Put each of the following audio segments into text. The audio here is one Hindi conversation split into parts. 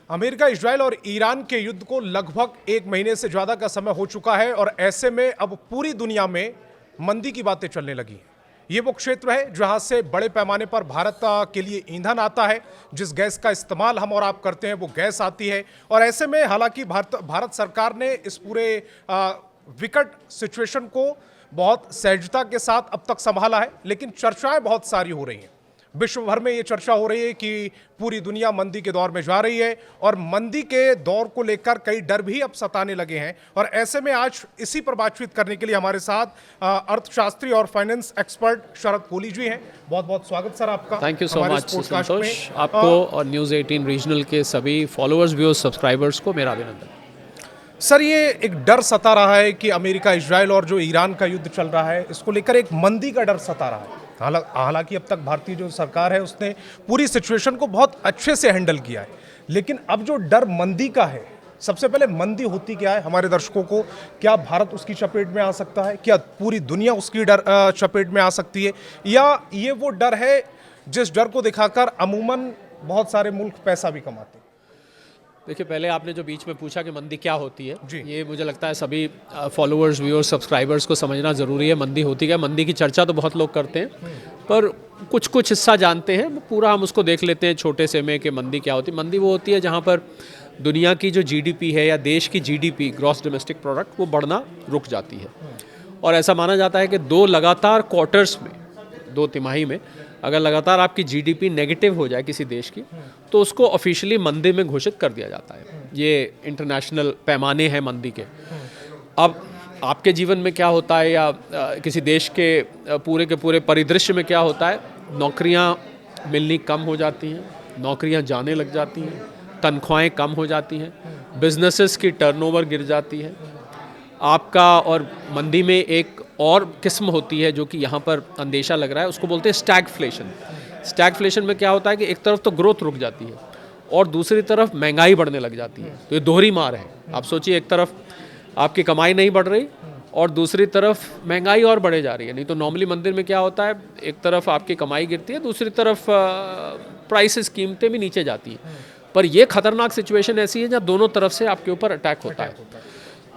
अमेरिका, इजराइल और ईरान के युद्ध को लगभग एक महीने से ज़्यादा का समय हो चुका है और ऐसे में अब पूरी दुनिया में मंदी की बातें चलने लगी हैं। ये वो क्षेत्र है जहां से बड़े पैमाने पर भारत के लिए ईंधन आता है। जिस गैस का इस्तेमाल हम और आप करते हैं वो गैस आती है और ऐसे में हालांकि भारत सरकार ने इस पूरे विकट सिचुएशन को बहुत सहजता के साथ अब तक संभाला है, लेकिन चर्चाएं बहुत सारी हो रही हैं। विश्व भर में ये चर्चा हो रही है कि पूरी दुनिया मंदी के दौर में जा रही है और मंदी के दौर को लेकर कई डर भी अब सताने लगे हैं। और ऐसे में आज इसी पर बातचीत करने के लिए हमारे साथ अर्थशास्त्री और फाइनेंस एक्सपर्ट शरद कोहली जी हैं। बहुत बहुत स्वागत सर आपका। थैंक यू सो मच संतोष, आपको और न्यूज़ 18 रीजनल के सभी फॉलोअर्स, व्यूअर्स, सब्सक्राइबर्स को मेरा अभिनंदन। सर, ये एक डर सता रहा है कि अमेरिका, इजराइल और जो ईरान का युद्ध चल रहा है इसको लेकर एक मंदी का डर सता रहा है। हालांकि अब तक भारतीय जो सरकार है उसने पूरी सिचुएशन को बहुत अच्छे से हैंडल किया है, लेकिन अब जो डर मंदी का है, सबसे पहले मंदी होती क्या है हमारे दर्शकों को, क्या भारत उसकी चपेट में आ सकता है, क्या पूरी दुनिया उसकी चपेट में आ सकती है, या ये वो डर है जिस डर को दिखाकर अमूमन बहुत सारे मुल्क पैसा भी कमाते हैं? देखिए, पहले आपने जो बीच में पूछा कि मंदी क्या होती है, ये मुझे लगता है सभी फॉलोअर्स, व्यूअर्स, सब्सक्राइबर्स को समझना ज़रूरी है। मंदी होती क्या है? मंदी की चर्चा तो बहुत लोग करते हैं, पर कुछ हिस्सा जानते हैं। पूरा हम उसको देख लेते हैं छोटे से में कि मंदी क्या होती है। मंदी वो होती है जहाँ पर दुनिया की जो जीडीपी है या देश की जीडीपी, ग्रॉस डोमेस्टिक प्रोडक्ट, वो बढ़ना रुक जाती है। और ऐसा माना जाता है कि दो लगातार क्वार्टर्स में, 2 तिमाही में अगर लगातार आपकी जीडीपी नेगेटिव हो जाए किसी देश की, तो उसको ऑफिशियली मंदी में घोषित कर दिया जाता है। ये इंटरनेशनल पैमाने हैं मंदी के। अब आपके जीवन में क्या होता है या किसी देश के पूरे परिदृश्य में क्या होता है? नौकरियां मिलनी कम हो जाती हैं, नौकरियां जाने लग जाती हैं, तनख्वाहें कम हो जाती हैं, बिजनेसेस की टर्नओवर गिर जाती है आपका। और मंदी में एक और किस्म होती है जो कि यहाँ पर अंदेशा लग रहा है, उसको बोलते हैं स्टैगफ्लेशन। स्टैगफ्लेशन में क्या होता है कि एक तरफ तो ग्रोथ रुक जाती है और दूसरी तरफ महंगाई बढ़ने लग जाती है। तो ये दोहरी मार है। आप सोचिए, एक तरफ आपकी कमाई नहीं बढ़ रही और दूसरी तरफ महंगाई और बढ़े जा रही है। नहीं तो नॉर्मली मंदिर में क्या होता है, एक तरफ आपकी कमाई गिरती है, दूसरी तरफ प्राइसेस, कीमतें भी नीचे जाती हैं। पर ये खतरनाक सिचुएशन ऐसी है जहाँ दोनों तरफ से आपके ऊपर अटैक होता है।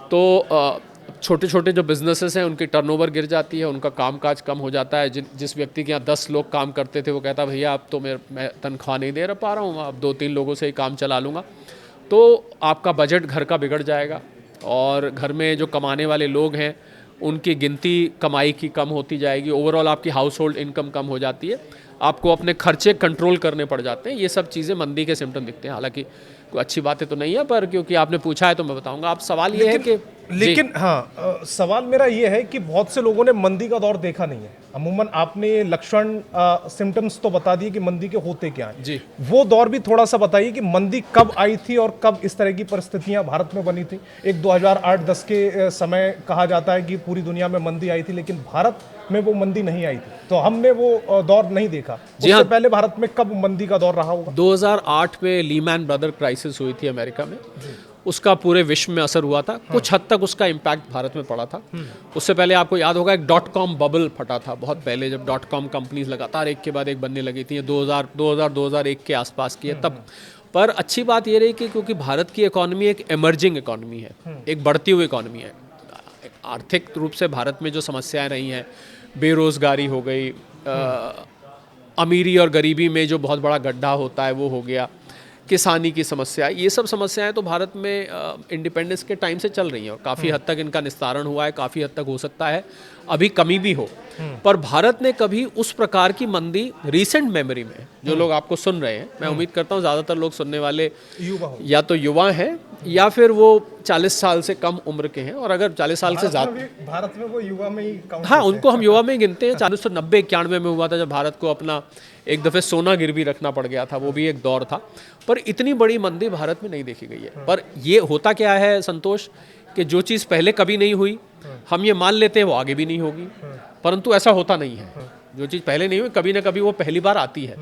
तो छोटे छोटे जो बिजनेसेस हैं उनकी टर्नओवर गिर जाती है, उनका कामकाज कम हो जाता है। जिस व्यक्ति के यहाँ 10 लोग काम करते थे वो कहता भैया अब तो मैं तनख्वाह नहीं दे पा रहा हूँ, अब 2-3 लोगों से ही काम चला लूँगा। तो आपका बजट घर का बिगड़ जाएगा और घर में जो कमाने वाले लोग हैं उनकी गिनती कमाई की कम होती जाएगी। ओवरऑल आपकी हाउस होल्ड इनकम कम हो जाती है, आपको अपने खर्चे कंट्रोल करने पड़ जाते हैं। ये सब चीज़ें मंदी के सिम्टम दिखते हैं। हालांकि कोई अच्छी बातें तो नहीं है, पर क्योंकि आपने पूछा है तो मैं बताऊंगा। आप सवाल ये है कि लेकिन हाँ, सवाल मेरा ये है कि बहुत से लोगों ने मंदी का दौर देखा नहीं है। अमूमन आपने ये लक्षण, सिम्टम्स तो बता दिए कि मंदी के होते क्या हैं जी, वो दौर भी थोड़ा सा बताइए कि मंदी कब आई थी और कब इस तरह की परिस्थितियां भारत में बनी थी। एक 2008-10 के समय कहा जाता है कि पूरी दुनिया में मंदी आई थी, लेकिन भारत में वो मंदी नहीं आई थी, तो हमने वो दौर नहीं देखा। उससे पहले भारत में कब मंदी का दौर रहा होगा? 2008 में लीमैन ब्रदर क्राइसिस हुई थी अमेरिका में, उसका पूरे विश्व में असर हुआ था। कुछ हद तक उसका इम्पैक्ट भारत में पड़ा था। उससे पहले आपको याद होगा एक .com बबल फटा था बहुत पहले, जब .com कंपनीज लगातार एक के बाद एक बनने लगी थी। 2001 के आसपास की है तब। पर अच्छी बात ये रही कि क्योंकि भारत की इकोनॉमी एक एमर्जिंग इकोनॉमी है, एक बढ़ती हुई इकोनॉमी है। आर्थिक रूप से भारत में जो समस्याएं रही हैं, बेरोजगारी हो गई, अमीरी और गरीबी में जो बहुत बड़ा गड्ढा होता है वो हो गया, किसानी की समस्या, ये सब समस्याएं तो भारत में इंडिपेंडेंस के टाइम से चल रही हैं और काफ़ी हद तक इनका निस्तारण हुआ है। काफ़ी हद तक हो सकता है अभी कमी भी हो, पर भारत ने कभी उस प्रकार की मंदी रिसेंट मेमोरी में, जो लोग आपको सुन रहे हैं, मैं उम्मीद करता हूँ ज़्यादातर लोग सुनने वाले या तो युवा हैं या फिर वो 40 साल से कम उम्र के हैं। और अगर 40 साल से ज़्यादा, भारत में वो युवा में ही, हाँ, उनको हम युवा में ही गिनते हैं। 1990-91 में हुआ था जब भारत को अपना एक दफ़े सोना गिरवी रखना पड़ गया था, वो भी एक दौर था। पर इतनी बड़ी मंदी भारत में नहीं देखी गई है। पर ये होता क्या है संतोष, कि जो चीज़ पहले कभी नहीं हुई हम ये मान लेते हैं वो आगे भी नहीं होगी, परंतु ऐसा होता नहीं है। जो चीज़ पहले नहीं हुई कभी ना कभी वो पहली बार आती है।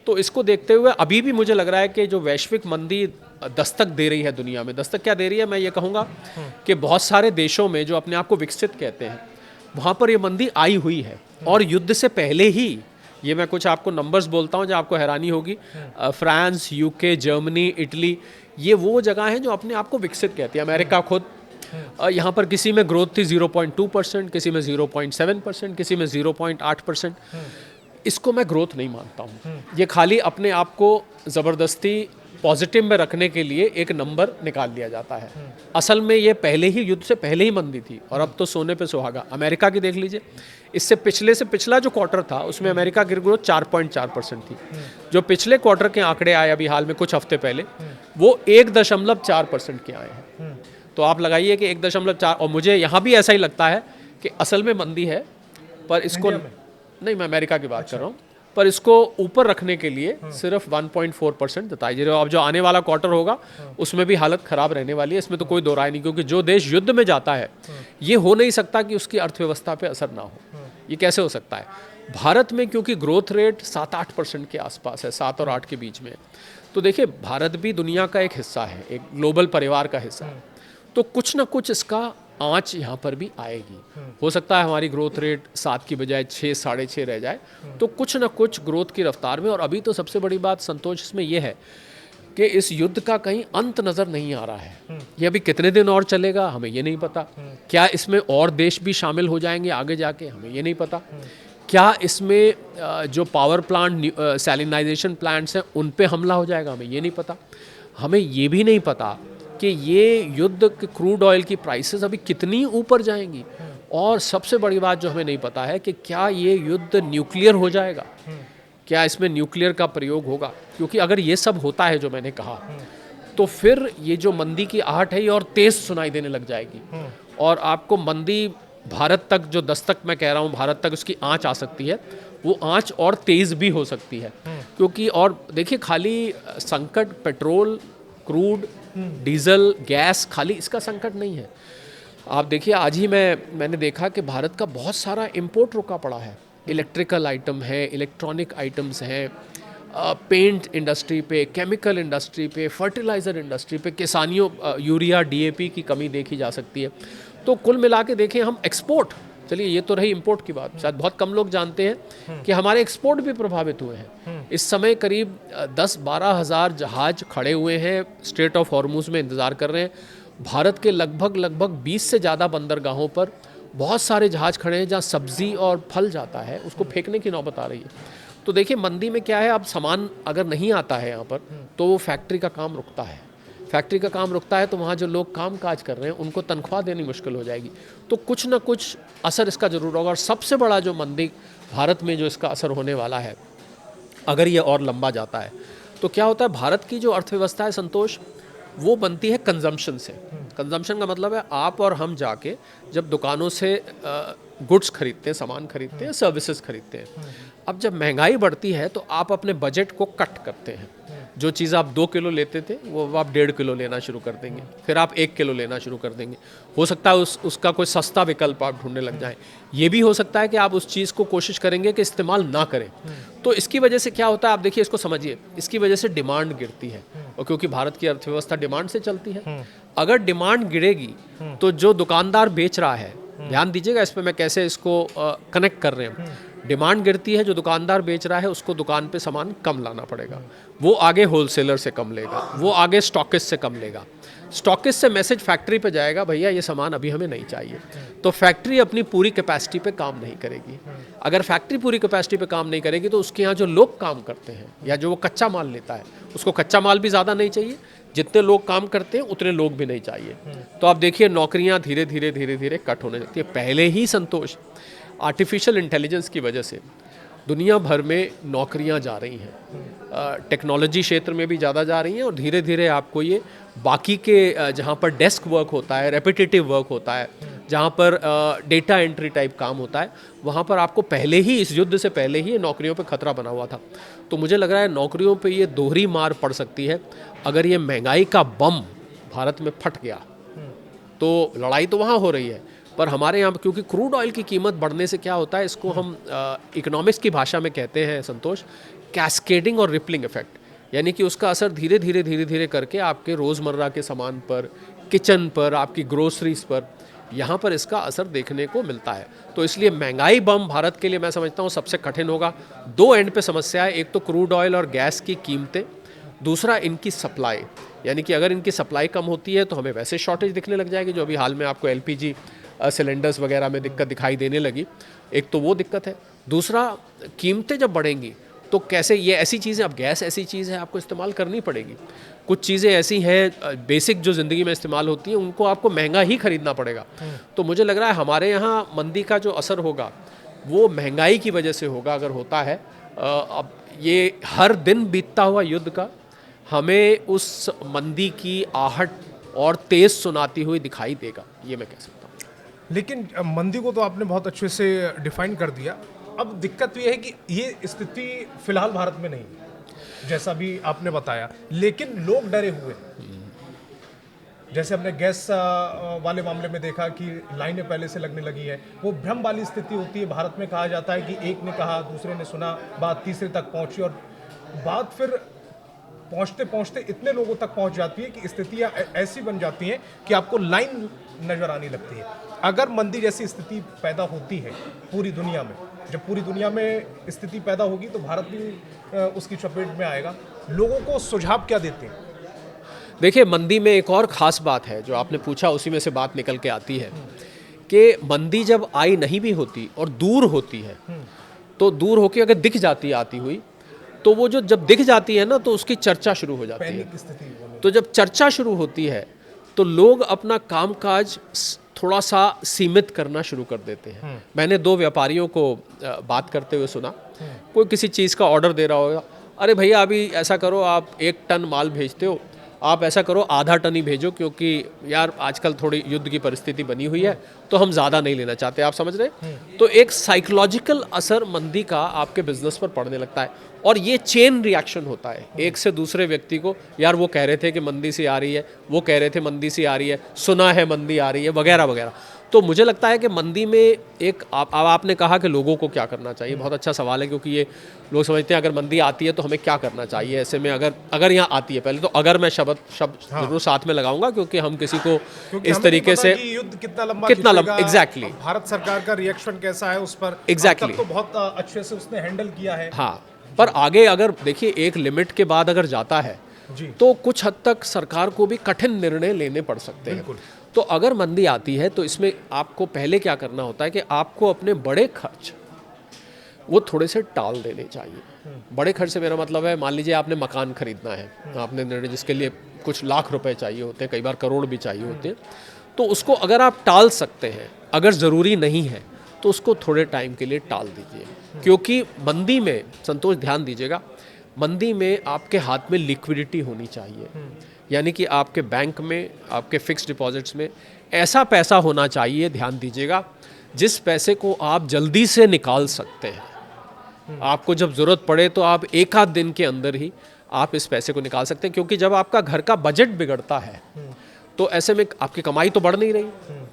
तो इसको देखते हुए अभी भी मुझे लग रहा है कि जो वैश्विक मंदी दस्तक दे रही है दुनिया में, दस्तक क्या दे रही है, मैं ये कहूँगा कि बहुत सारे देशों में जो अपने आप को विकसित कहते हैं वहाँ पर ये मंदी आई हुई है। और युद्ध से पहले ही ये मैं कुछ आपको नंबर्स बोलता हूँ जो आपको हैरानी होगी। फ्रांस, यूके, जर्मनी, इटली, ये वो जगह हैं जो अपने आप को विकसित कहती है। अमेरिका खुद, यहाँ पर किसी में ग्रोथ थी 0.2%, किसी में 0.7%, किसी में 0.8%। इसको मैं ग्रोथ नहीं मानता हूँ। ये खाली अपने आप को ज़बरदस्ती पॉजिटिव में रखने के लिए एक नंबर निकाल लिया जाता है। असल में ये पहले ही, युद्ध से पहले ही मंदी थी और अब तो सोने पे सुहागा। अमेरिका की देख लीजिए, इससे पिछला जो क्वार्टर था उसमें अमेरिका की ग्रोथ 4.4% थी। जो पिछले क्वार्टर के आंकड़े आए अभी हाल में कुछ हफ्ते पहले, वो 1.4% के आए हैं। तो आप लगाइए कि 1.4, और मुझे यहाँ भी ऐसा ही लगता है कि असल में मंदी है, पर इसको नहीं, मैं अमेरिका की बात कर रहा हूँ, पर इसको ऊपर रखने के लिए सिर्फ 1.4% बताई जा रही है। अब जो आने वाला क्वार्टर होगा उसमें भी हालत खराब रहने वाली है, इसमें तो कोई दो राय नहीं, क्योंकि जो देश युद्ध में जाता है ये हो नहीं सकता कि उसकी अर्थव्यवस्था पे असर ना हो। ये कैसे हो सकता है? भारत में क्योंकि ग्रोथ रेट 7-8% के आसपास है, 7 और 8 के बीच में, तो देखिए भारत भी दुनिया का एक हिस्सा है, एक ग्लोबल परिवार का हिस्सा है, तो कुछ ना कुछ इसका आँच यहाँ पर भी आएगी। हो सकता है हमारी ग्रोथ रेट 7 की बजाय 6, 6.5 रह जाए, तो कुछ ना कुछ ग्रोथ की रफ्तार में। और अभी तो सबसे बड़ी बात संतोष इसमें यह है कि इस युद्ध का कहीं अंत नज़र नहीं आ रहा है। ये अभी कितने दिन और चलेगा हमें ये नहीं पता। क्या इसमें और देश भी शामिल हो जाएंगे आगे जाके, हमें ये नहीं पता। क्या इसमें जो पावर प्लांट, सैलिनाइजेशन प्लांट्स हैं, उन पे हमला हो जाएगा, हमें ये नहीं पता। हमें ये भी नहीं पता कि ये युद्ध के क्रूड ऑयल की प्राइसेस अभी कितनी ऊपर जाएंगी। और सबसे बड़ी बात जो हमें नहीं पता है कि क्या ये युद्ध न्यूक्लियर हो जाएगा, क्या इसमें न्यूक्लियर का प्रयोग होगा। क्योंकि अगर ये सब होता है जो मैंने कहा, तो फिर ये जो मंदी की आहट है ये और तेज़ सुनाई देने लग जाएगी, और आपको मंदी भारत तक, जो दस्तक मैं कह रहा हूँ भारत तक उसकी आँच आ सकती है, वो आँच और तेज़ भी हो सकती है। क्योंकि और देखिए, खाली संकट पेट्रोल, क्रूड, डीजल, गैस, खाली इसका संकट नहीं है। आप देखिए, आज ही मैंने देखा कि भारत का बहुत सारा इंपोर्ट रुका पड़ा है। इलेक्ट्रिकल आइटम है, इलेक्ट्रॉनिक आइटम्स हैं, पेंट इंडस्ट्री पे, केमिकल इंडस्ट्री पे, फर्टिलाइज़र इंडस्ट्री पे, किसानियों यूरिया, डीएपी की कमी देखी जा सकती है। तो कुल मिला के देखें हम एक्सपोर्ट, चलिए ये तो रही इंपोर्ट की बात, शायद बहुत कम लोग जानते हैं कि हमारे एक्सपोर्ट भी प्रभावित हुए हैं। इस समय करीब 10-12 हज़ार जहाज खड़े हुए हैं, स्ट्रेट ऑफ हॉर्मुज में इंतज़ार कर रहे हैं। भारत के लगभग 20 से ज़्यादा बंदरगाहों पर बहुत सारे जहाज खड़े हैं जहाँ सब्ज़ी और फल जाता है, उसको फेंकने की नौबत आ रही है। तो देखिए मंदी में क्या है, अब सामान अगर नहीं आता है यहाँ पर तो वो फैक्ट्री का काम रुकता है। फैक्ट्री का काम रुकता है तो वहाँ जो लोग काम काज कर रहे हैं उनको तनख्वाह देनी मुश्किल हो जाएगी। तो कुछ ना कुछ असर इसका ज़रूर होगा। और सबसे बड़ा जो मंदी भारत में जो इसका असर होने वाला है, अगर ये और लंबा जाता है तो क्या होता है, भारत की जो अर्थव्यवस्था है संतोष, वो बनती है कंजम्पशन से। कंजम्पशन का मतलब है आप और हम जाके जब दुकानों से गुड्स खरीदते हैं, सामान खरीदते हैं, सर्विसेज खरीदते हैं। अब जब महंगाई बढ़ती है तो आप अपने बजट को कट करते हैं। जो चीज़ आप 2 किलो लेते थे वो आप 1.5 किलो लेना शुरू कर देंगे, फिर आप 1 किलो लेना शुरू कर देंगे। हो सकता है उसका कोई सस्ता विकल्प आप ढूंढने लग जाएं। ये भी हो सकता है कि आप उस चीज़ को कोशिश करेंगे कि इस्तेमाल ना करें। तो इसकी वजह से क्या होता है, आप देखिए इसको समझिए, इसकी वजह से डिमांड गिरती है। और क्योंकि भारत की अर्थव्यवस्था डिमांड से चलती है, अगर डिमांड गिरेगी तो जो दुकानदार बेच रहा है, ध्यान दीजिएगा इस पर मैं कैसे इसको कनेक्ट कर रहे हैं। डिमांड गिरती है, जो दुकानदार बेच रहा है उसको दुकान पे सामान कम लाना पड़ेगा, वो आगे होलसेलर से कम लेगा, वो आगे स्टॉकिस्ट से कम लेगा। स्टॉकिस्ट से मैसेज फैक्ट्री पे जाएगा, भैया ये सामान अभी हमें नहीं चाहिए। तो फैक्ट्री अपनी पूरी कैपेसिटी पे काम नहीं करेगी। अगर फैक्ट्री पूरी कैपेसिटी पे काम नहीं करेगी तो उसके यहाँ जो लोग काम करते हैं या जो वो कच्चा माल लेता है, उसको कच्चा माल भी ज़्यादा नहीं चाहिए, जितने लोग काम करते हैं उतने लोग भी नहीं चाहिए। तो आप देखिए नौकरियाँ धीरे धीरे कट होने लगती है। पहले ही संतोष आर्टिफिशियल इंटेलिजेंस की वजह से दुनिया भर में नौकरियां जा रही हैं, टेक्नोलॉजी क्षेत्र में भी ज़्यादा जा रही हैं, और धीरे धीरे आपको ये बाकी के जहाँ पर डेस्क वर्क होता है, रेपिटेटिव वर्क होता है, जहाँ पर डेटा एंट्री टाइप काम होता है, वहाँ पर आपको पहले ही, इस युद्ध से पहले ही नौकरियों पे खतरा बना हुआ था। तो मुझे लग रहा है नौकरियों पे ये दोहरी मार पड़ सकती है अगर ये महंगाई का बम भारत में फट गया। तो लड़ाई तो वहाँ हो रही है, पर हमारे यहाँ क्योंकि क्रूड ऑयल की कीमत बढ़ने से क्या होता है, इसको हम इकोनॉमिक्स की भाषा में कहते हैं संतोष, कैस्केडिंग और रिपलिंग इफेक्ट। यानी कि उसका असर धीरे धीरे करके आपके रोज़मर्रा के सामान पर, किचन पर, आपकी ग्रोसरीज पर, यहाँ पर इसका असर देखने को मिलता है। तो इसलिए महंगाई बम भारत के लिए मैं समझता हूँ सबसे कठिन होगा। दो एंड पे समस्या है, एक तो क्रूड ऑयल और गैस की कीमतें, दूसरा इनकी सप्लाई, यानी कि अगर इनकी सप्लाई कम होती है तो हमें वैसे शॉर्टेज दिखने लग जाएगी, जो अभी हाल में आपको एलपीजी सिलेंडर्स वगैरह में दिक्कत दिखाई देने लगी। एक तो वो दिक्कत है, दूसरा कीमतें जब बढ़ेंगी तो कैसे, ये ऐसी चीज़ें, अब गैस ऐसी चीज़ है आपको इस्तेमाल करनी पड़ेगी, कुछ चीज़ें ऐसी हैं बेसिक जो ज़िंदगी में इस्तेमाल होती हैं उनको आपको महंगा ही खरीदना पड़ेगा। तो मुझे लग रहा है हमारे यहाँ मंदी का जो असर होगा वो महंगाई की वजह से होगा, अगर होता है। अब ये हर दिन बीतता हुआ युद्ध का हमें उस मंदी की आहट और तेज़ सुनाती हुई दिखाई देगा, ये मैं कह सकता हूँ। लेकिन मंदी को तो आपने बहुत अच्छे से डिफाइन कर दिया। अब दिक्कत ये है कि ये स्थिति फिलहाल भारत में नहीं है, जैसा भी आपने बताया, लेकिन लोग डरे हुए हैं। जैसे हमने गैस वाले मामले में देखा कि लाइनें पहले से लगने लगी हैं। वो भ्रम वाली स्थिति होती है भारत में, कहा जाता है कि एक ने कहा, दूसरे ने सुना, बात तीसरे तक पहुंची और बात फिर पहुंचते पहुंचते इतने लोगों तक पहुंच जाती है कि स्थितियां ऐसी बन जाती हैं कि आपको लाइन नजर आने लगती है। अगर मंदी जैसी स्थिति पैदा होती है पूरी दुनिया में, जब पूरी दुनिया में स्थिति पैदा होगी तो भारत भी उसकी चपेट में आएगा। लोगों को सुझाव क्या देते हैं? देखिए, मंदी में एक और ख़ास बात है जो आपने पूछा, उसी में से बात निकल के आती है कि मंदी जब आई नहीं भी होती और दूर होती है, तो दूर होके अगर दिख जाती है आती हुई, तो वो जो जब दिख जाती है ना तो उसकी चर्चा शुरू हो जाती है। तो जब चर्चा शुरू होती है तो लोग अपना कामकाज थोड़ा सा सीमित करना शुरू कर देते हैं। मैंने दो व्यापारियों को बात करते हुए सुना, कोई किसी चीज़ का ऑर्डर दे रहा होगा, अरे भैया अभी ऐसा करो, आप 1 टन माल भेजते हो, आप ऐसा करो आधा टन ही भेजो, क्योंकि यार आजकल थोड़ी युद्ध की परिस्थिति बनी हुई है तो हम ज़्यादा नहीं लेना चाहते, आप समझ रहे हैं। तो एक साइकोलॉजिकल असर मंदी का आपके बिजनेस पर पड़ने लगता है और ये चेन रिएक्शन होता है एक से दूसरे व्यक्ति को, यार वो कह रहे थे कि मंदी सी आ रही है, वो कह रहे थे मंदी सी आ रही है, सुना है मंदी आ रही है, वगैरह वगैरह। तो मुझे लगता है कि मंदी में एक आपने कहा कि लोगों को क्या करना चाहिए, बहुत अच्छा सवाल है, क्योंकि ये लोग समझते हैं अगर मंदी आती है तो हमें क्या करना चाहिए ऐसे में। अगर यहाँ आती है, पहले तो अगर मैं शब्द जरूर साथ में लगाऊंगा, क्योंकि हम किसी को इस तरीके से युद्ध कितना लंबा एग्जैक्टली भारत सरकार का रिएक्शन कैसा है उस पर एग्जैक्टली तो बहुत अच्छे से उसने हैंडल किया है। हाँ, पर आगे अगर देखिए एक लिमिट के बाद अगर जाता है तो कुछ हद तक सरकार को भी कठिन निर्णय लेने पड़ सकते हैं। तो अगर मंदी आती है तो इसमें आपको पहले क्या करना होता है कि आपको अपने बड़े खर्च वो थोड़े से टाल देने चाहिए। बड़े खर्च से मेरा मतलब है, मान लीजिए आपने मकान खरीदना है, आपने निर्णय जिसके लिए कुछ लाख रुपए चाहिए होते हैं, कई बार करोड़ भी चाहिए होते हैं, तो उसको अगर आप टाल सकते हैं, अगर ज़रूरी नहीं है तो उसको थोड़े टाइम के लिए टाल दीजिए। क्योंकि मंदी में, संतोष ध्यान दीजिएगा, मंदी में आपके हाथ में लिक्विडिटी होनी चाहिए, यानी कि आपके बैंक में, आपके फिक्स्ड डिपॉजिट्स में ऐसा पैसा होना चाहिए, ध्यान दीजिएगा, जिस पैसे को आप जल्दी से निकाल सकते हैं। आपको जब ज़रूरत पड़े तो आप एक आध दिन के अंदर ही आप इस पैसे को निकाल सकते हैं। क्योंकि जब आपका घर का बजट बिगड़ता है तो ऐसे में आपकी कमाई तो बढ़ नहीं रही,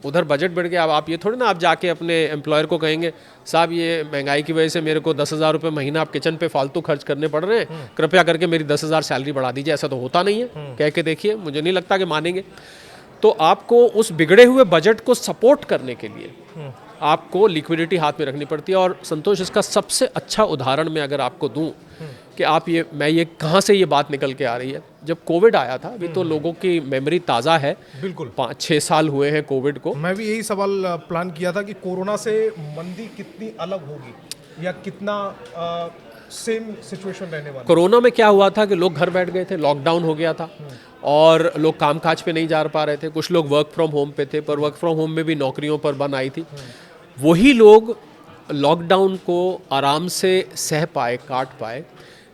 उधर बजट बढ़ गया। अब आप ये थोड़ी ना आप जाके अपने एम्प्लॉयर को कहेंगे, साहब ये महंगाई की वजह से मेरे को 10,000 रुपये महीना आप किचन पे फालतू खर्च करने पड़ रहे हैं, कृपया करके मेरी 10,000 सैलरी बढ़ा दीजिए। ऐसा तो होता नहीं है, कह के देखिए, मुझे नहीं लगता कि मानेंगे। तो आपको उस बिगड़े हुए बजट को सपोर्ट करने के लिए आपको लिक्विडिटी हाथ में रखनी पड़ती है। और संतोष, इसका सबसे अच्छा उदाहरण मैं अगर आपको दूं कि आप ये कहाँ से ये बात निकल के आ रही है, जब कोविड आया था, अभी तो लोगों की मेमोरी ताज़ा है, बिल्कुल 5-6 साल हुए हैं कोविड को। मैं भी यही सवाल प्लान किया था कि कोरोना से मंदी कितनी अलग होगी या कितना सेम सिचुएशन रहने वाला। कोरोना में क्या हुआ था कि लोग घर बैठ गए थे, लॉकडाउन हो गया था और लोग कामकाज पे नहीं जा पा रहे थे। कुछ लोग वर्क फ्रॉम होम पे थे, पर वर्क फ्रॉम होम में भी नौकरियों पर बन आई थी। वही लोग लॉकडाउन को आराम से सह पाए, काट पाए,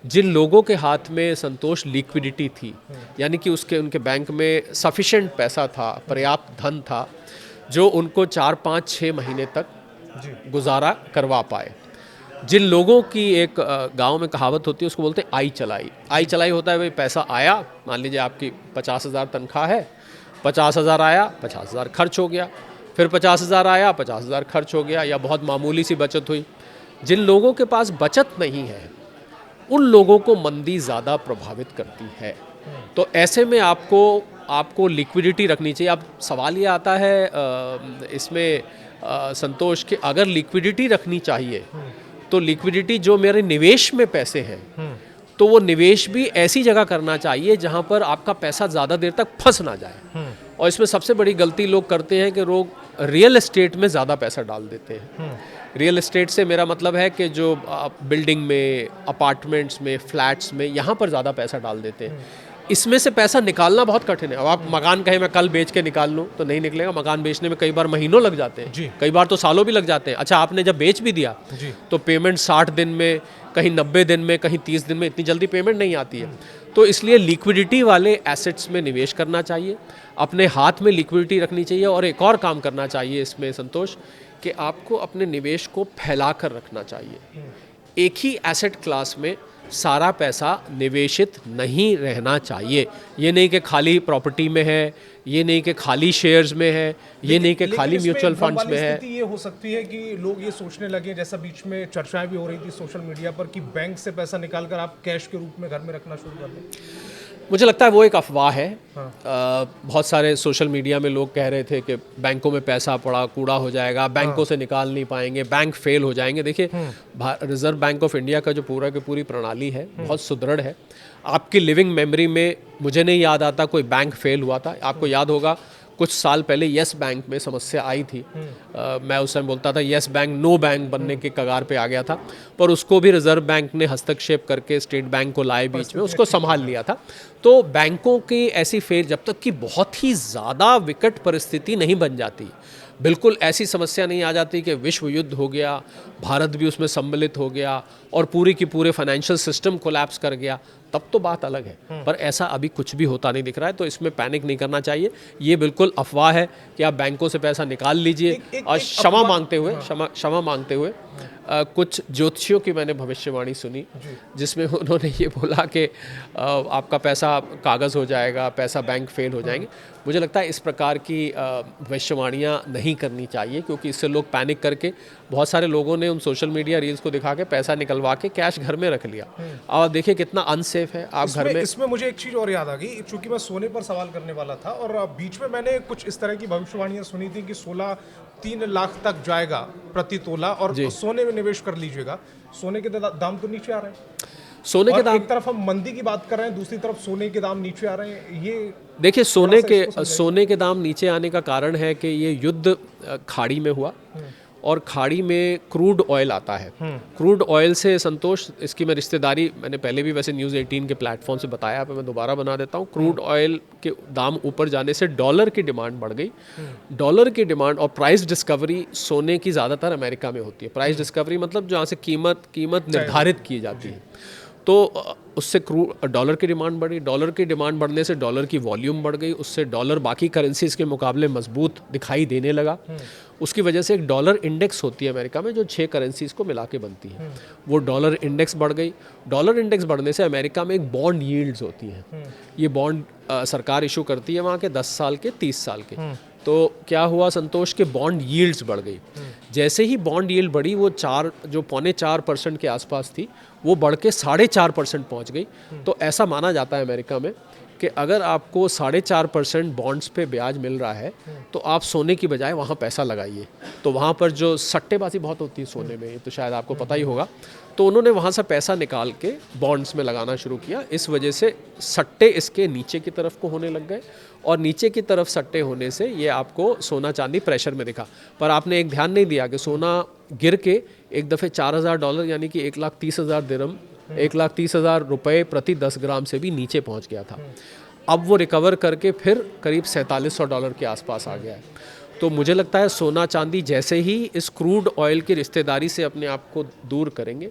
जिन लोगों के हाथ में संतोष लिक्विडिटी थी, यानी कि उनके बैंक में सफिशिएंट पैसा था, पर्याप्त धन था, जो उनको 4-5-6 महीने तक गुजारा करवा पाए। जिन लोगों की एक गांव में कहावत होती है, उसको बोलते हैं आई चलाई। आई चलाई होता है भाई, पैसा आया, मान लीजिए आपकी 50,000 तनख्वाह है, 50,000 आया, 50,000 खर्च हो गया, फिर 50,000 आया, 50,000 खर्च हो गया, या बहुत मामूली सी बचत हुई। जिन लोगों के पास बचत नहीं है उन लोगों को मंदी ज़्यादा प्रभावित करती है। तो ऐसे में आपको आपको लिक्विडिटी रखनी चाहिए। अब सवाल ये आता है इसमें संतोष कि अगर लिक्विडिटी रखनी चाहिए तो लिक्विडिटी जो मेरे निवेश में पैसे हैं तो वो निवेश भी ऐसी जगह करना चाहिए जहाँ पर आपका पैसा ज़्यादा देर तक फंस ना जाए। और इसमें सबसे बड़ी गलती लोग करते हैं कि लोग रियल एस्टेट में ज़्यादा पैसा डाल देते हैं। रियल एस्टेट से मेरा मतलब है कि जो आप बिल्डिंग में, अपार्टमेंट्स में, फ्लैट्स में, यहाँ पर ज़्यादा पैसा डाल देते हैं। इसमें से पैसा निकालना बहुत कठिन है। अब आप मकान कहें मैं कल बेच के निकाल लूँ तो नहीं निकलेगा। मकान बेचने में कई बार महीनों लग जाते हैं, कई बार तो सालों भी लग जाते हैं। अच्छा, आपने जब बेच भी दिया तो पेमेंट 60 दिन में, कहीं 90 दिन में, कहीं 30 दिन में, इतनी जल्दी पेमेंट नहीं आती है। तो इसलिए लिक्विडिटी वाले एसेट्स में निवेश करना चाहिए, अपने हाथ में लिक्विडिटी रखनी चाहिए। और एक और काम करना चाहिए इसमें संतोष कि आपको अपने निवेश को फैला कर रखना चाहिए। एक ही एसेट क्लास में सारा पैसा निवेशित नहीं रहना चाहिए। ये नहीं कि खाली प्रॉपर्टी में है, ये नहीं कि खाली शेयर्स में है, ये नहीं कि खाली म्यूचुअल फंड्स में है। ये हो सकती है कि लोग ये सोचने लगे, जैसा बीच में चर्चाएं भी हो रही थी सोशल मीडिया पर, कि बैंक से पैसा निकालकर आप कैश के रूप में घर में रखना शुरू कर दें। मुझे लगता है वो एक अफवाह है। बहुत सारे सोशल मीडिया में लोग कह रहे थे कि बैंकों में पैसा पड़ा कूड़ा हो जाएगा, बैंकों से निकाल नहीं पाएंगे, बैंक फेल हो जाएंगे। देखिए, रिजर्व बैंक ऑफ इंडिया का जो पूरा की पूरी प्रणाली है बहुत सुदृढ़ है। आपकी लिविंग मेमोरी में मुझे नहीं याद आता कोई बैंक फेल हुआ था। आपको याद होगा कुछ साल पहले येस बैंक में समस्या आई थी। मैं उस टाइम बोलता था येस बैंक नो बैंक बनने के कगार पे आ गया था, पर उसको भी रिजर्व बैंक ने हस्तक्षेप करके स्टेट बैंक को लाए बीच में, उसको संभाल लिया था। तो बैंकों की ऐसी फेल जब तक कि बहुत ही ज़्यादा विकट परिस्थिति नहीं बन जाती, बिल्कुल ऐसी समस्या नहीं आ जाती कि विश्व युद्ध हो गया, भारत भी उसमें सम्मिलित हो गया और पूरी की पूरे फाइनेंशियल सिस्टम कोलैप्स कर गया, तब तो बात अलग है। पर ऐसा अभी कुछ भी होता नहीं दिख रहा है, तो इसमें पैनिक नहीं करना चाहिए। ये बिल्कुल अफवाह है कि आप बैंकों से पैसा निकाल लीजिए। और क्षमा मांगते हुए कुछ ज्योतिषियों की मैंने भविष्यवाणी सुनी जिसमें उन्होंने ये बोला कि आपका पैसा कागज़ हो जाएगा, पैसा बैंक फेल हो जाएंगे। मुझे लगता है इस प्रकार की भविष्यवाणियाँ नहीं करनी चाहिए, क्योंकि इससे लोग पैनिक करके, बहुत सारे लोगों ने उन सोशल मीडिया रील्स को दिखा के पैसा निकलवा के कैश घर में रख लिया। अब देखिए कितना अनसेफ है आप घर में। इसमें मुझे एक चीज़ और याद आ गई, चूंकि मैं सोने पर सवाल करने वाला था और बीच में मैंने कुछ इस तरह की भविष्यवाणियां सुनी थी कि 3 लाख तक जाएगा प्रति तोला और सोने में निवेश कर लीजिएगा। सोने के दाम तो नीचे आ रहे हैं। सोने के दाम, एक तरफ हम मंदी की बात कर रहे हैं, दूसरी तरफ सोने के दाम नीचे आ रहे हैं। ये देखिए, सोने के दाम नीचे आने का कारण है कि ये युद्ध खाड़ी में हुआ और खाड़ी में क्रूड ऑयल आता है। क्रूड ऑयल से संतोष, इसकी मैं रिश्तेदारी मैंने पहले भी वैसे न्यूज़ 18 के प्लेटफॉर्म से बताया, पर मैं दोबारा बना देता हूँ। क्रूड ऑयल के दाम ऊपर जाने से डॉलर की डिमांड बढ़ गई। डॉलर की डिमांड और प्राइस डिस्कवरी सोने की ज़्यादातर अमेरिका में होती है। प्राइस डिस्कवरी मतलब जहाँ से कीमत निर्धारित की जाती है। तो उससे डॉलर की डिमांड बढ़ी। डॉलर की डिमांड बढ़ने से डॉलर की वॉल्यूम बढ़ गई, उससे डॉलर बाकी करेंसीज के मुकाबले मजबूत दिखाई देने लगा। उसकी वजह से एक डॉलर इंडेक्स होती है अमेरिका में जो 6 करेंसीज को मिला के बनती है, वो डॉलर इंडेक्स बढ़ गई। डॉलर इंडेक्स बढ़ने से अमेरिका में एक बॉन्ड यील्ड्स होती हैं। ये बॉन्ड सरकार इशू करती है वहाँ के 10 साल के, 30 साल के। तो क्या हुआ संतोष के बॉन्ड यील्ड्स बढ़ गई। जैसे ही बॉन्ड यील्ड बढ़ी, वो 4.25% के आसपास थी, वो बढ़ के 4.5% पहुँच गई। तो ऐसा माना जाता है अमेरिका में कि अगर आपको 4.5% बॉन्ड्स पे ब्याज मिल रहा है तो आप सोने की बजाय वहाँ पैसा लगाइए। तो वहाँ पर जो सट्टेबाजी बहुत होती है सोने में, तो शायद आपको पता ही होगा, तो उन्होंने वहाँ से पैसा निकाल के बॉन्ड्स में लगाना शुरू किया। इस वजह से सट्टे इसके नीचे की तरफ को होने लग गए और नीचे की तरफ सट्टे होने से ये आपको सोना चांदी प्रेशर में दिखा। पर आपने एक ध्यान नहीं दिया कि सोना गिर के एक दफ़े $4,000 यानी कि 1,30,000 दिरहम, 1,30,000 रुपये प्रति 10 ग्राम से भी नीचे पहुंच गया था। अब वो रिकवर करके फिर करीब $4,700 के आसपास आ गया है। तो मुझे लगता है सोना चांदी जैसे ही इस क्रूड ऑयल की रिश्तेदारी से अपने आप को दूर करेंगे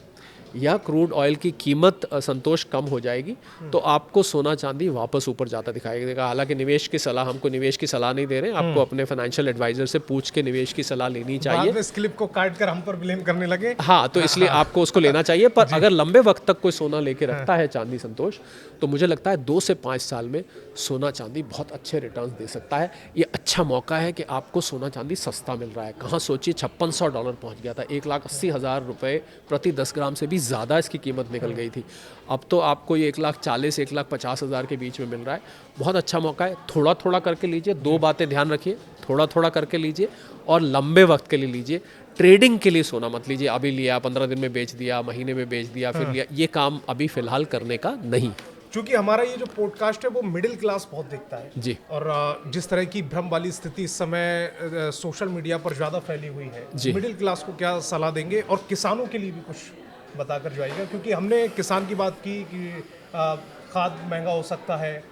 या क्रूड ऑयल की कीमत संतोष कम हो जाएगी, तो आपको सोना चांदी वापस ऊपर जाता दिखाई देगा। हालांकि निवेश की सलाह, हमको निवेश की सलाह नहीं दे रहे हैं, आपको अपने फाइनेंशियल एडवाइजर से पूछ के निवेश की सलाह लेनी चाहिए। इस क्लिप को काट कर हम पर ब्लेम करने लगे। हाँ, तो इसलिए आपको उसको लेना चाहिए। पर अगर लंबे वक्त तक कोई सोना लेके रखता है चांदी संतोष, तो मुझे लगता है 2 से 5 साल में सोना चांदी बहुत अच्छे रिटर्न्स दे सकता है। ये अच्छे अच्छा मौका है कि आपको सोना चांदी सस्ता मिल रहा है। कहाँ सोचिए $5600 पहुंच गया था, 1,80,000 रुपये प्रति 10 ग्राम से भी ज़्यादा इसकी कीमत निकल गई थी। अब तो आपको ये 1,40,000 1,50,000 के बीच में मिल रहा है। बहुत अच्छा मौका है, थोड़ा थोड़ा करके लीजिए। 2 बातें ध्यान रखिए, थोड़ा थोड़ा करके लीजिए और लंबे वक्त के लिए लीजिए। ट्रेडिंग के लिए सोना मत लीजिए, अभी लिया 15 दिन में बेच दिया, महीने में बेच दिया, फिर लिया, ये काम अभी फ़िलहाल करने का नहीं। क्योंकि हमारा ये जो पॉडकास्ट है वो मिडिल क्लास बहुत देखता है जी। और जिस तरह की भ्रम वाली स्थिति इस समय सोशल मीडिया पर ज़्यादा फैली हुई है, मिडिल क्लास को क्या सलाह देंगे और किसानों के लिए भी कुछ बताकर जाइएगा? क्योंकि हमने किसान की बात की कि खाद महंगा हो सकता है,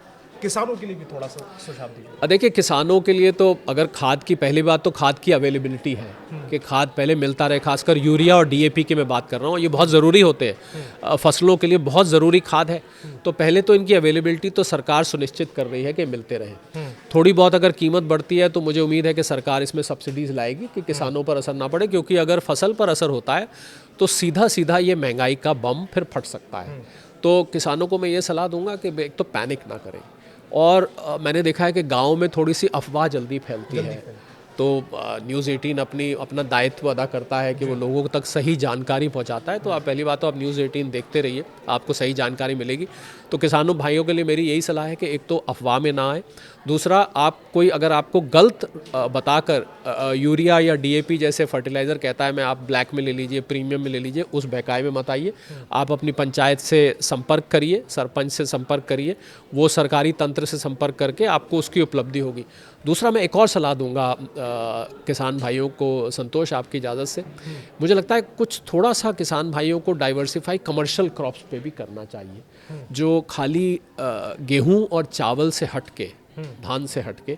किसानों के लिए भी थोड़ा सा सुझाव दीजिए। देखिए, किसानों के लिए तो अगर खाद की, पहली बात तो खाद की अवेलेबिलिटी है कि खाद पहले मिलता रहे, खासकर यूरिया और डीएपी की मैं बात कर रहा हूँ, ये बहुत ज़रूरी होते हैं फसलों के लिए, बहुत ज़रूरी खाद है। तो पहले तो इनकी अवेलेबिलिटी तो सरकार सुनिश्चित कर रही है कि मिलते रहें। थोड़ी बहुत अगर कीमत बढ़ती है तो मुझे उम्मीद है कि सरकार इसमें सब्सिडीज़ लाएगी कि किसानों पर असर ना पड़े, क्योंकि अगर फसल पर असर होता है तो सीधा सीधा ये महंगाई का बम फिर फट सकता है। तो किसानों को मैं ये सलाह दूंगा कि एक तो पैनिक ना करें, और मैंने देखा है कि गांव में थोड़ी सी अफवाह जल्दी फैलती है, तो न्यूज़ 18 अपना दायित्व अदा करता है कि वो लोगों तक सही जानकारी पहुंचाता है। तो आप पहली बात तो आप न्यूज़ 18 देखते रहिए, आपको सही जानकारी मिलेगी। तो किसानों भाइयों के लिए मेरी यही सलाह है कि एक तो अफवाह में ना आए, दूसरा आप कोई अगर आपको गलत बताकर यूरिया या डीएपी जैसे फर्टिलाइज़र कहता है, मैं आप ब्लैक में ले लीजिए, प्रीमियम में ले लीजिए, उस बहकाए में मत आइए। आप अपनी पंचायत से संपर्क करिए, सरपंच से संपर्क करिए, वो सरकारी तंत्र से संपर्क करके आपको उसकी उपलब्धि होगी। दूसरा मैं एक और सलाह दूंगा किसान भाइयों को, संतोष आपकी इजाज़त से, मुझे लगता है कुछ थोड़ा सा किसान भाइयों को डाइवर्सिफाई कमर्शियल क्रॉप्स पे भी करना चाहिए, जो खाली गेहूं और चावल से हट के, धान से हट के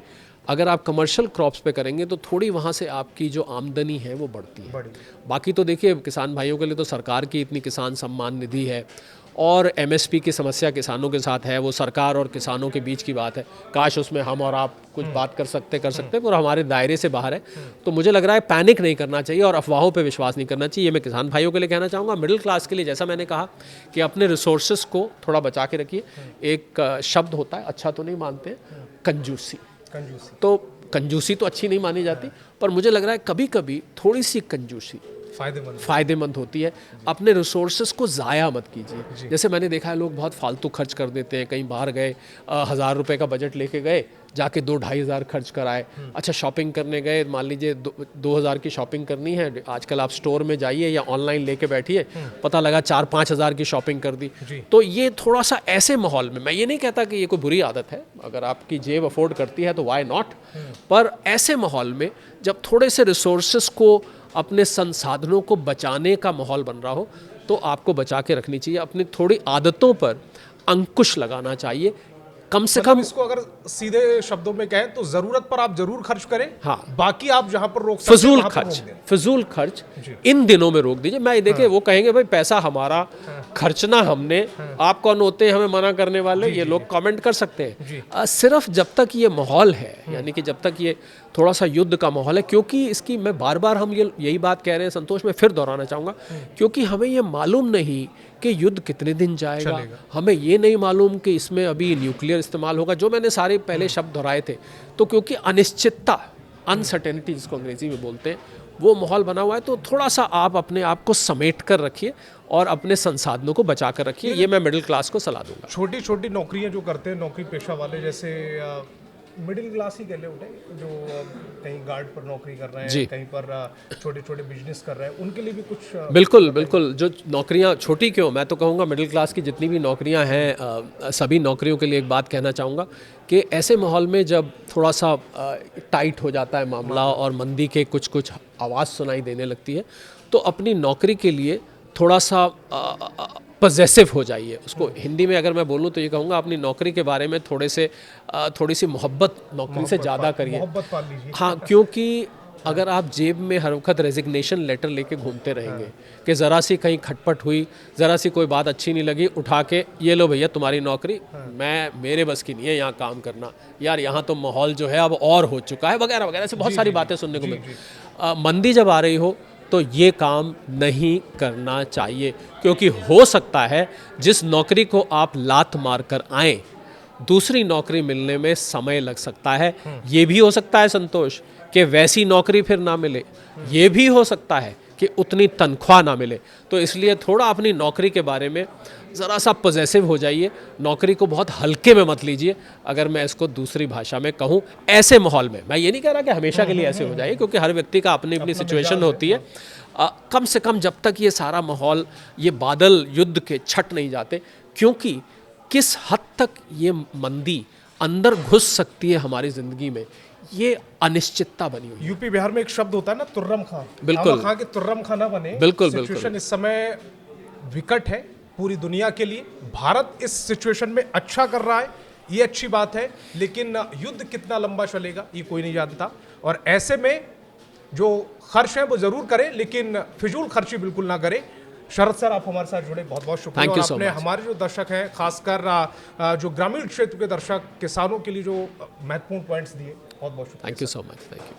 अगर आप कमर्शियल क्रॉप्स पे करेंगे तो थोड़ी वहाँ से आपकी जो आमदनी है वो बढ़ती है। बाकी तो देखिए, किसान भाइयों के लिए तो सरकार की इतनी किसान सम्मान निधि है, और एमएसपी की समस्या किसानों के साथ है, वो सरकार और किसानों के बीच की बात है। काश उसमें हम और आप कुछ बात कर सकते पर हमारे दायरे से बाहर है। तो मुझे लग रहा है पैनिक नहीं करना चाहिए और अफवाहों पे विश्वास नहीं करना चाहिए। ये मैं किसान भाइयों के लिए कहना चाहूँगा। मिडिल क्लास के लिए जैसा मैंने कहा कि अपने रिसोर्सेज को थोड़ा बचा के रखिए। एक शब्द होता है, अच्छा तो नहीं मानते, कंजूसी। तो कंजूसी तो अच्छी नहीं मानी जाती, पर मुझे लग रहा है कभी कभी थोड़ी सी कंजूसी फ़ायदेमंद होती है। अपने रिसोर्सेज को ज़ाया मत कीजिए। जैसे मैंने देखा है लोग बहुत फालतू खर्च कर देते हैं, कहीं बाहर गए, 1000 रुपये का बजट लेके गए, जाके 2-2.5 हज़ार खर्च कराए। अच्छा, शॉपिंग करने गए, मान लीजिए 2000 की शॉपिंग करनी है, आजकल आप स्टोर में जाइए या ऑनलाइन लेके बैठिए, पता लगा 4-5 हज़ार की शॉपिंग कर दी। तो ये थोड़ा सा ऐसे माहौल में, मैं ये नहीं कहता कि ये कोई बुरी आदत है, अगर आपकी जेब अफोर्ड करती है तो वाई नॉट, पर ऐसे माहौल में जब थोड़े से रिसोर्सेस को, अपने संसाधनों को बचाने का माहौल बन रहा हो, तो आपको बचा के रखनी चाहिए। अपनी थोड़ी आदतों पर अंकुश लगाना चाहिए। कम से कम इसको अगर सीधे शब्दों में कहें तो जरूरत पर आप जरूर खर्च करें, हाँ, बाकी आप जहां पर रोक सकते हैं फजूल खर्च इन दिनों में रोक दीजिए। मैं देखिए, वो कहेंगे भाई पैसा हमारा, खर्चना हमने, आप कौन होते हैं हमें मना करने वाले, ये लोग कमेंट कर सकते हैं। सिर्फ जब तक ये माहौल है, यानी कि जब तक ये थोड़ा सा युद्ध का माहौल है, क्योंकि इसकी मैं बार बार हम यही बात कह रहे हैं संतोष, मैं फिर दोहराना चाहूँगा, क्योंकि हमें ये मालूम नहीं कि युद्ध कितने दिन जाएगा, हमें ये नहीं मालूम कि इसमें अभी न्यूक्लियर इस्तेमाल होगा, जो मैंने सारे पहले शब्द दोहराए थे। तो क्योंकि अनिश्चितता, अनसर्टेनिटी जिसको अंग्रेजी में बोलते हैं, वो माहौल बना हुआ है, तो थोड़ा सा आप अपने आप को समेट कर रखिए और अपने संसाधनों को बचा कर रखिए। ये मैं मिडिल क्लास को सलाह दूंगा। छोटी छोटी नौकरियां जो करते हैं नौकरी पेशा वाले, जैसे मिडिल क्लास ही कह ले उठे, जो कहीं गार्ड पर नौकरी कर रहे हैं, कहीं पर छोटे छोटे बिजनेस कर रहे हैं, उनके लिए भी कुछ बिल्कुल जो नौकरियां छोटी क्यों, मैं तो कहूँगा मिडिल क्लास की जितनी भी नौकरियां हैं, सभी नौकरियों के लिए एक बात कहना चाहूँगा कि ऐसे माहौल में जब थोड़ा सा टाइट हो जाता है मामला और मंदी के कुछ आवाज़ सुनाई देने लगती है, तो अपनी नौकरी के लिए थोड़ा सा पजेसिव हो जाइए। उसको हिंदी में अगर मैं बोलूँ तो ये कहूँगा, अपनी नौकरी के बारे में थोड़ी सी मोहब्बत नौकरी से ज़्यादा करिए। हाँ, क्योंकि अगर आप जेब में हर वक्त रेजिग्नेशन लेटर लेके घूमते रहेंगे कि ज़रा सी कहीं खटपट हुई, ज़रा सी कोई बात अच्छी नहीं लगी, उठा के ये लो भैया तुम्हारी नौकरी, मेरे बस की नहीं है यहाँ काम करना, यार यहाँ तो माहौल जो है अब और हो चुका है, वगैरह वगैरह से बहुत सारी बातें सुनने को मिलती। मंदी जब आ रही हो तो ये काम नहीं करना चाहिए, क्योंकि हो सकता है जिस नौकरी को आप लात मार कर आएँ दूसरी नौकरी मिलने में समय लग सकता है। ये भी हो सकता है संतोष कि वैसी नौकरी फिर ना मिले, ये भी हो सकता है कि उतनी तनख्वाह ना मिले। तो इसलिए थोड़ा अपनी नौकरी के बारे में ज़रा सा पॉजिटिव हो जाइए, नौकरी को बहुत हल्के में मत लीजिए। अगर मैं इसको दूसरी भाषा में कहूँ, ऐसे माहौल में, मैं ये नहीं कह रहा कि हमेशा के लिए ऐसे हो जाए, क्योंकि हर व्यक्ति का अपनी अपनी सिचुएशन होती है। कम से कम जब तक ये सारा माहौल, ये बादल युद्ध के छट नहीं जाते, क्योंकि किस हद तक ये मंदी अंदर घुस सकती है हमारी ज़िंदगी में, ये अनिश्चितता बनी हुई है। यूपी बिहार में एक शब्द होता है ना, तुर्रम खां। बिल्कुल। खां के तुर्रम खां ना बने। बिल्कुल, सिचुएशन इस समय विकट है पूरी दुनिया के लिए। भारत इस सिचुएशन में अच्छा कर रहा है, ये अच्छी बात है, लेकिन युद्ध कितना लंबा चलेगा ये कोई नहीं जानता। और ऐसे में जो खर्च है वो जरूर करें, लेकिन फिजूल खर्ची बिल्कुल ना करें। शरद सर, आप हमारे साथ जुड़े, बहुत बहुत शुक्रिया। Thank you और so आपने much. हमारे जो दर्शक हैं, खासकर जो ग्रामीण क्षेत्र के दर्शक, किसानों के लिए जो महत्वपूर्ण पॉइंट्स दिए, बहुत बहुत शुक्रिया। Thank you so much. Thank you.